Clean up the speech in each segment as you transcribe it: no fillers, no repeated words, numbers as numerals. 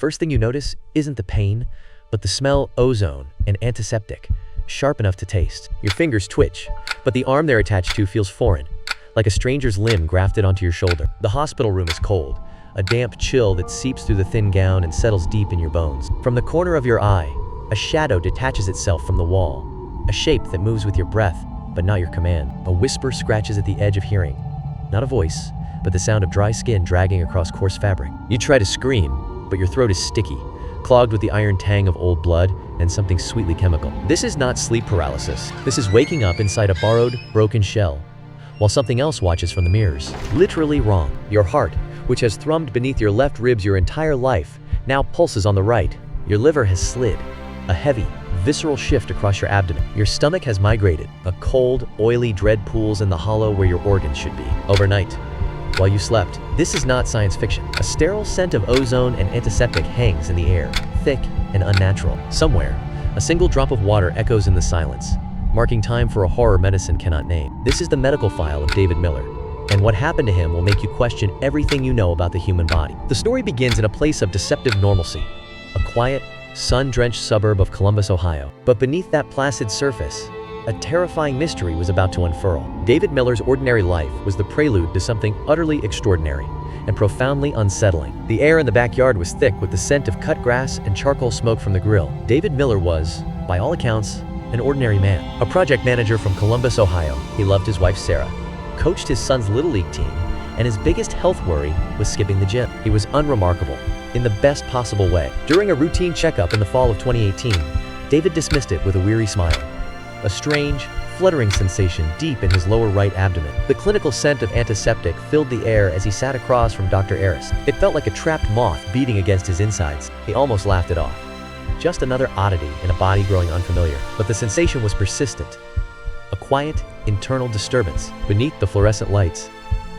first thing you notice isn't the pain, but the smell ozone and antiseptic, sharp enough to taste. Your fingers twitch, but the arm they're attached to feels foreign, like a stranger's limb grafted onto your shoulder. The hospital room is cold, a damp chill that seeps through the thin gown and settles deep in your bones. From the corner of your eye, a shadow detaches itself from the wall, a shape that moves with your breath, but not your command. A whisper scratches at the edge of hearing. Not a voice, but the sound of dry skin dragging across coarse fabric. You try to scream, but your throat is sticky, clogged with the iron tang of old blood and something sweetly chemical. This is not sleep paralysis. This is waking up inside a borrowed, broken shell, while something else watches from the mirrors. Literally wrong. Your heart, which has thrummed beneath your left ribs your entire life, now pulses on the right. Your liver has slid, a heavy, visceral shift across your abdomen. Your stomach has migrated, a cold, oily dread pools in the hollow where your organs should be. Overnight, while you slept, this is not science fiction. A sterile scent of ozone and antiseptic hangs in the air, thick and unnatural. Somewhere, a single drop of water echoes in the silence, marking time for a horror medicine cannot name. This is the medical file of David Miller, and what happened to him will make you question everything you know about the human body. The story begins in a place of deceptive normalcy, a quiet, sun-drenched suburb of Columbus, Ohio. But beneath that placid surface, a terrifying mystery was about to unfurl. David Miller's ordinary life was the prelude to something utterly extraordinary and profoundly unsettling. The air in the backyard was thick with the scent of cut grass and charcoal smoke from the grill. David Miller was, by all accounts, an ordinary man. A project manager from Columbus, Ohio. He loved his wife Sarah, coached his son's Little League team, and his biggest health worry was skipping the gym. He was unremarkable, in the best possible way. During a routine checkup in the fall of 2018, David dismissed it with a weary smile. A strange, fluttering sensation deep in his lower right abdomen. The clinical scent of antiseptic filled the air as he sat across from Dr. Aris. It felt like a trapped moth beating against his insides. He almost laughed it off. Just another oddity in a body growing unfamiliar. But the sensation was persistent. A quiet, internal disturbance. Beneath the fluorescent lights,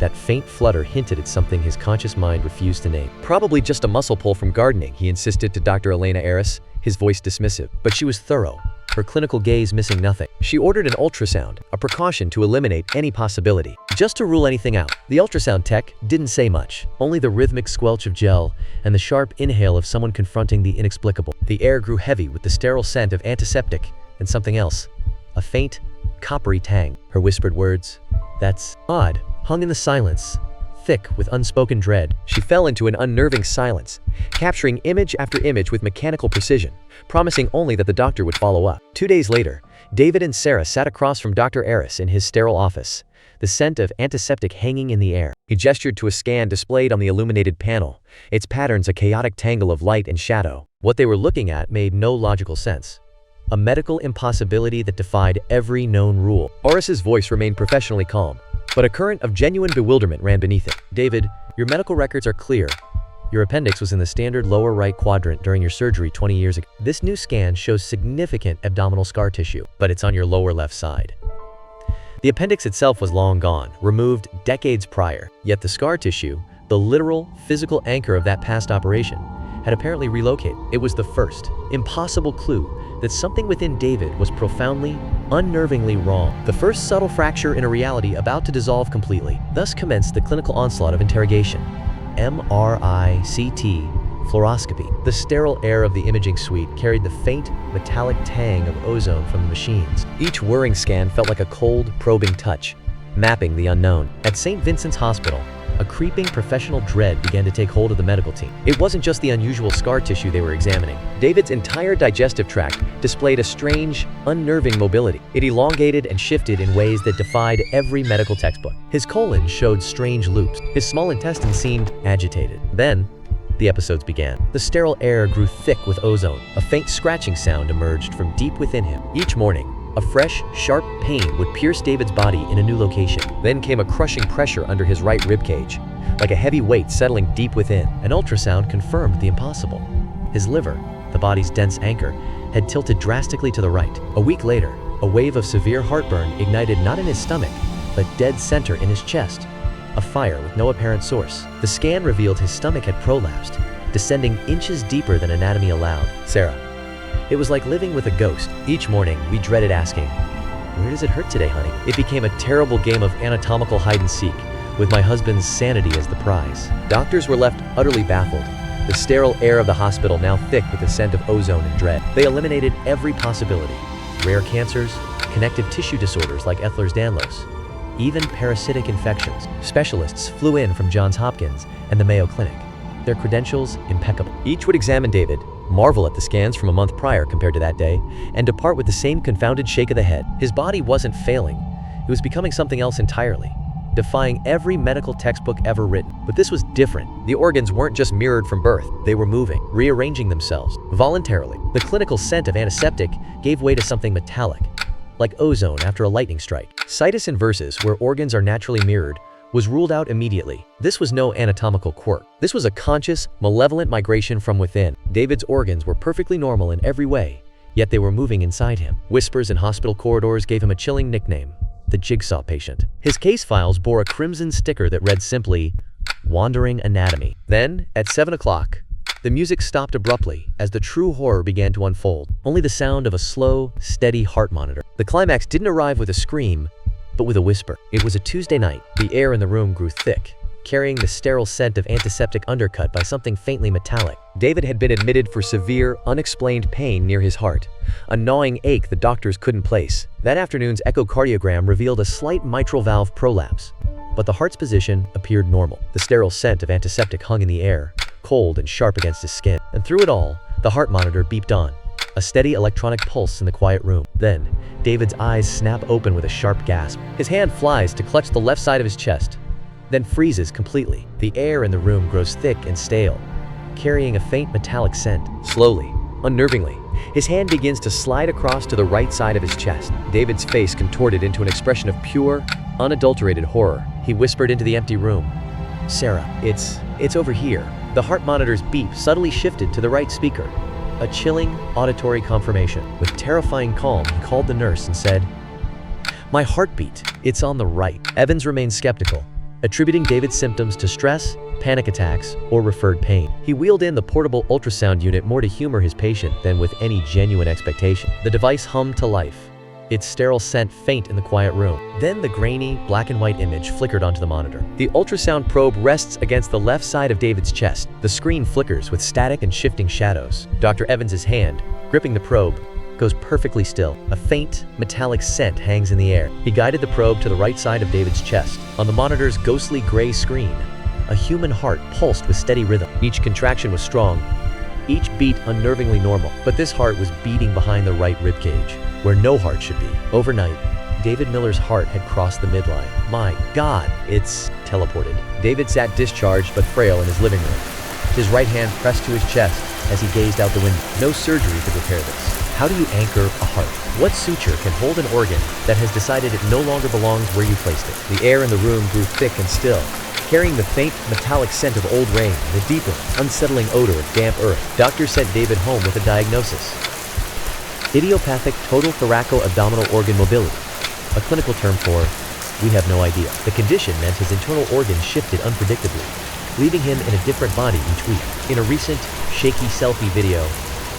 that faint flutter hinted at something his conscious mind refused to name. Probably just a muscle pull from gardening, he insisted to Dr. Elena Aris, his voice dismissive. But she was thorough, her clinical gaze missing nothing. She ordered an ultrasound, a precaution to eliminate any possibility, just to rule anything out. The ultrasound tech didn't say much, only the rhythmic squelch of gel and the sharp inhale of someone confronting the inexplicable. The air grew heavy with the sterile scent of antiseptic and something else, a faint, coppery tang. Her whispered words, "That's odd," hung in the silence, thick with unspoken dread. She fell into an unnerving silence, capturing image after image with mechanical precision, promising only that the doctor would follow up. 2 days later, David and Sarah sat across from Dr. Aris in his sterile office, the scent of antiseptic hanging in the air. He gestured to a scan displayed on the illuminated panel, its patterns a chaotic tangle of light and shadow. What they were looking at made no logical sense. A medical impossibility that defied every known rule. Aris's voice remained professionally calm, but a current of genuine bewilderment ran beneath it. "David, your medical records are clear. Your appendix was in the standard lower right quadrant during your surgery 20 years ago. This new scan shows significant abdominal scar tissue, but it's on your lower left side." The appendix itself was long gone, removed decades prior, yet the scar tissue, the literal, physical anchor of that past operation, had apparently relocated. It was the first, impossible clue that something within David was profoundly, unnervingly wrong. The first subtle fracture in a reality about to dissolve completely. Thus commenced the clinical onslaught of interrogation. MRI, CT, fluoroscopy. The sterile air of the imaging suite carried the faint, metallic tang of ozone from the machines. Each whirring scan felt like a cold, probing touch, mapping the unknown. At St. Vincent's Hospital, a creeping professional dread began to take hold of the medical team. It wasn't just the unusual scar tissue they were examining. David's entire digestive tract displayed a strange, unnerving mobility. It elongated and shifted in ways that defied every medical textbook. His colon showed strange loops. His small intestine seemed agitated. Then, the episodes began. The sterile air grew thick with ozone. A faint scratching sound emerged from deep within him. Each morning, a fresh, sharp pain would pierce David's body in a new location. Then came a crushing pressure under his right rib cage, like a heavy weight settling deep within. An ultrasound confirmed the impossible. His liver, the body's dense anchor, had tilted drastically to the right. A week later, a wave of severe heartburn ignited not in his stomach, but dead center in his chest. A fire with no apparent source. The scan revealed his stomach had prolapsed, descending inches deeper than anatomy allowed. Sarah. It was like living with a ghost. Each morning, we dreaded asking, "Where does it hurt today, honey?" It became a terrible game of anatomical hide-and-seek, with my husband's sanity as the prize. Doctors were left utterly baffled, the sterile air of the hospital now thick with the scent of ozone and dread. They eliminated every possibility. Rare cancers, connective tissue disorders like Ehlers-Danlos, even parasitic infections. Specialists flew in from Johns Hopkins and the Mayo Clinic. Their credentials impeccable. Each would examine David, marvel at the scans from a month prior compared to that day, and depart with the same confounded shake of the head. His body wasn't failing. It was becoming something else entirely, defying every medical textbook ever written. But this was different. The organs weren't just mirrored from birth. They were moving, rearranging themselves, voluntarily. The clinical scent of antiseptic gave way to something metallic, like ozone after a lightning strike. Situs inversus, where organs are naturally mirrored, was ruled out immediately. This was no anatomical quirk. This was a conscious, malevolent migration from within. David's organs were perfectly normal in every way, yet they were moving inside him. Whispers in hospital corridors gave him a chilling nickname: the jigsaw patient. His case files bore a crimson sticker that read simply, "Wandering Anatomy." Then, at 7 o'clock, the music stopped abruptly as the true horror began to unfold. Only the sound of a slow, steady heart monitor. The climax didn't arrive with a scream, but with a whisper. It was a Tuesday night. The air in the room grew thick, carrying the sterile scent of antiseptic undercut by something faintly metallic. David had been admitted for severe, unexplained pain near his heart, a gnawing ache the doctors couldn't place. That afternoon's echocardiogram revealed a slight mitral valve prolapse, but the heart's position appeared normal. The sterile scent of antiseptic hung in the air, cold and sharp against his skin. And through it all, the heart monitor beeped on, a steady electronic pulse in the quiet room. Then, David's eyes snap open with a sharp gasp. His hand flies to clutch the left side of his chest, then freezes completely. The air in the room grows thick and stale, carrying a faint metallic scent. Slowly, unnervingly, his hand begins to slide across to the right side of his chest. David's face contorted into an expression of pure, unadulterated horror. He whispered into the empty room, "Sarah, it's over here." The heart monitor's beep subtly shifted to the right speaker, a chilling auditory confirmation. With terrifying calm, he called the nurse and said, "My heartbeat, it's on the right." Evans remained skeptical, attributing David's symptoms to stress, panic attacks, or referred pain. He wheeled in the portable ultrasound unit more to humor his patient than with any genuine expectation. The device hummed to life, its sterile scent faint in the quiet room. Then the grainy, black and white image flickered onto the monitor. The ultrasound probe rests against the left side of David's chest. The screen flickers with static and shifting shadows. Dr. Evans's hand, gripping the probe, goes perfectly still. A faint, metallic scent hangs in the air. He guided the probe to the right side of David's chest. On the monitor's ghostly gray screen, a human heart pulsed with steady rhythm. Each contraction was strong, each beat unnervingly normal. But this heart was beating behind the right ribcage, where no heart should be. Overnight, David Miller's heart had crossed the midline. My God, it's teleported. David sat discharged but frail in his living room, his right hand pressed to his chest as he gazed out the window. No surgery could repair this. How do you anchor a heart? What suture can hold an organ that has decided it no longer belongs where you placed it? The air in the room grew thick and still, carrying the faint, metallic scent of old rain, the deeper, unsettling odor of damp earth. Doctors sent David home with a diagnosis: idiopathic total thoraco-abdominal organ mobility, a clinical term for, we have no idea. The condition meant his internal organs shifted unpredictably, leaving him in a different body each week. In a recent, shaky selfie video,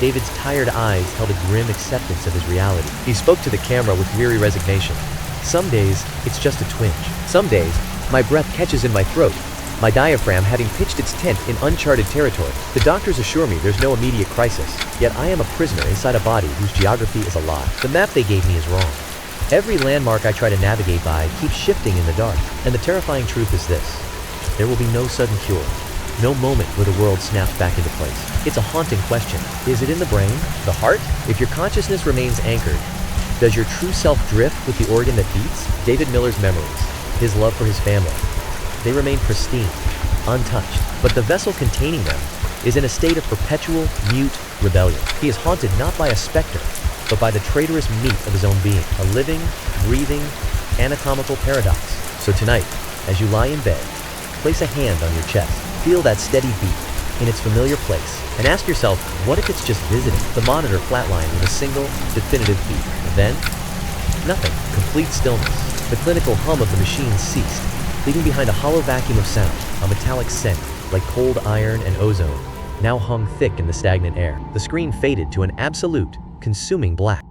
David's tired eyes held a grim acceptance of his reality. He spoke to the camera with weary resignation. Some days, it's just a twinge. Some days, my breath catches in my throat, my diaphragm having pitched its tent in uncharted territory. The doctors assure me there's no immediate crisis, yet I am a prisoner inside a body whose geography is a lie. The map they gave me is wrong. Every landmark I try to navigate by keeps shifting in the dark. And the terrifying truth is this: there will be no sudden cure, no moment where the world snaps back into place. It's a haunting question. Is it in the brain? The heart? If your consciousness remains anchored, does your true self drift with the organ that beats? David Miller's memories, his love for his family, they remain pristine, untouched. But the vessel containing them is in a state of perpetual, mute rebellion. He is haunted not by a specter, but by the traitorous meat of his own being, a living, breathing, anatomical paradox. So tonight, as you lie in bed, place a hand on your chest. Feel that steady beat in its familiar place, and ask yourself, what if it's just visiting? The monitor flatlined with a single, definitive beat. Then, nothing. Complete stillness. The clinical hum of the machine ceased, leaving behind a hollow vacuum of sound. A metallic scent, like cold iron and ozone, now hung thick in the stagnant air. The screen faded to an absolute, consuming black.